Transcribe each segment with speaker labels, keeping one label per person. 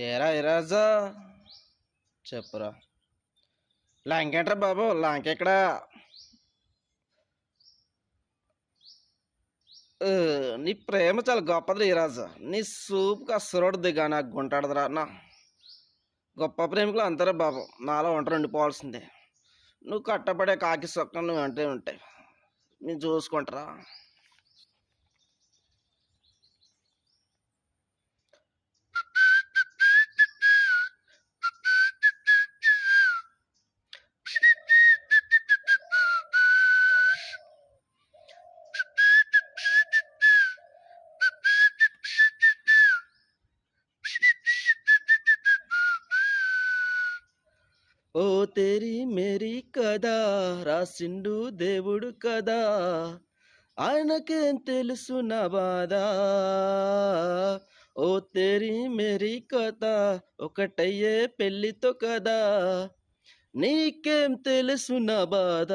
Speaker 1: ఏరా ఇరాజా చెప్పురా. లంకేంట్రా బాబు, లంకెక్కడ? నీ ప్రేమ చాలా గొప్పది ఈరాజు. నీ సూపుకి అస్సరోడు దిగా నాకు గుంటాడదురా నా. గొప్ప ప్రేమికులు అంతారా బాబు, నాలో ఒంటరి ఉండిపోవాల్సిందే. నువ్వు కట్టపడే కాకి సొక్క నువ్వు అంటే ఉంటాయి, నేను చూసుకుంటారా. ఓ తేరి మేరీ కదా, రాసిండు దేవుడు కదా, ఆయనకేం తెలుసు నా బాధ. ఓ తేరి మేరీ కదా, ఒకటయ్యే పెళ్ళితో కదా, నీకేం తెలుసు నా బాధ.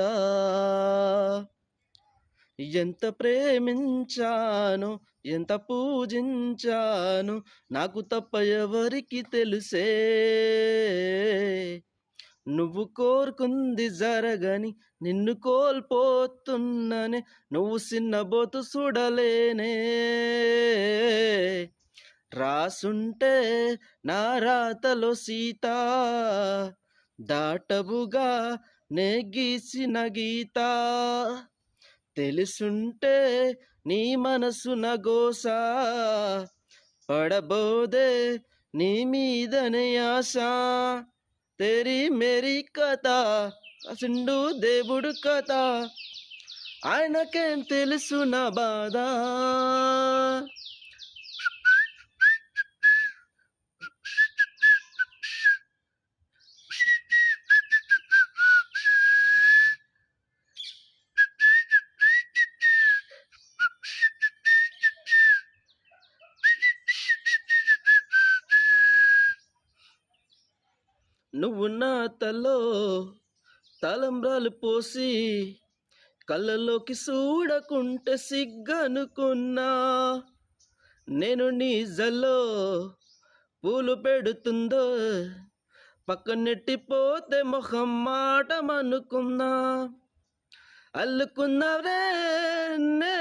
Speaker 1: ఎంత ప్రేమించాను, ఎంత పూజించాను, నాకు తప్ప ఎవరికి తెలుసే. నువ్వు కోరుకుంది జరగని, నిన్ను కోల్పోతున్నానే, నువ్వు చిన్నబోతు చూడలేనే. రాసుంటే నా రాతలో సీత, దాటవుగా నే గీసిన గీత. తెలుసుంటే నీ మనసున గోస, పడబోదే నీ మీదనే ఆశ. తేరీ మేరీ కథ, సిండు దేవుడు కథ, ఆయనకేం తెలుసు నా బాధ. నువ్వు నా తల్లో తలంబ్రాలు పోసి, కళ్ళలోకి చూడకుంటే సిగ్గనుకున్నా. నేను నీ జల్లో పూలు పెడుతుందో, పక్కనెట్టిపోతే మొహం మాటమనుకున్నా. అల్లుకున్నవే నే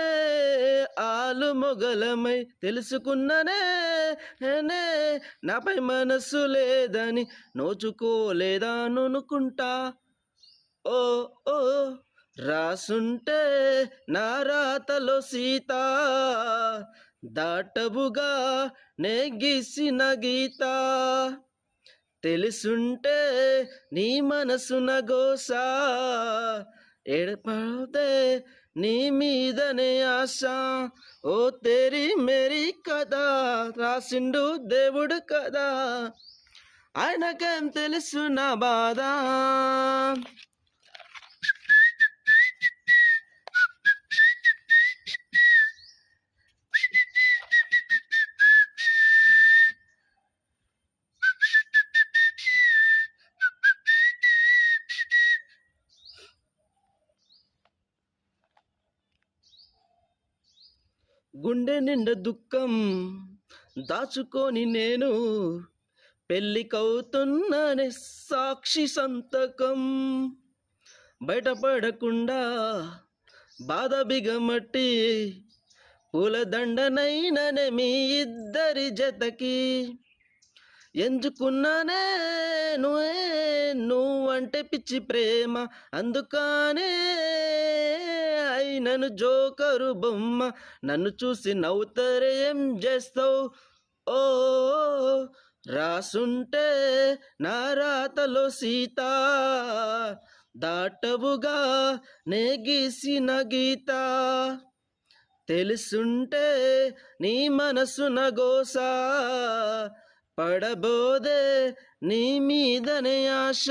Speaker 1: ఆలు మొగలమై, తెలుసుకున్ననే నే నాపై మనసు లేదని, నోచుకోలేదానుకుంటా. ఓ ఓ రాసుంటే నా రాతలో సీత, దాటవుగా నే గీసిన గీత. తెలుసుంటే నీ మనసున గోస, ఎడపడే నీ మీదనే ఆశ. ఓ తేరీ మేరీ కదా, రాసిండు దేవుడు కదా, ఆయనకేం తెలుసు నా బాధ. గుండె నిండా దుఃఖం దాచుకొని నేను, పెళ్ళికవుతున్నానే సాక్షి సంతకం. బయటపడకుండా బాధ బిగమట్టి, పూలదండనైననే మీ ఇద్దరి జతకి. ఎంచుకున్నానే నువ్వంటే పిచ్చి ప్రేమ, అందుకనే అయినను జోకరు బొమ్మ. నన్ను చూసి నవ్వుతారే ఏం చేస్తావు. ఓ రాసుంటే నా రాతలో సీత, దాటవుగా నే గీసిన గీత. తెలుసుంటే నీ మనసున గోస, పడబోదే నీ మీదనే ఆశ.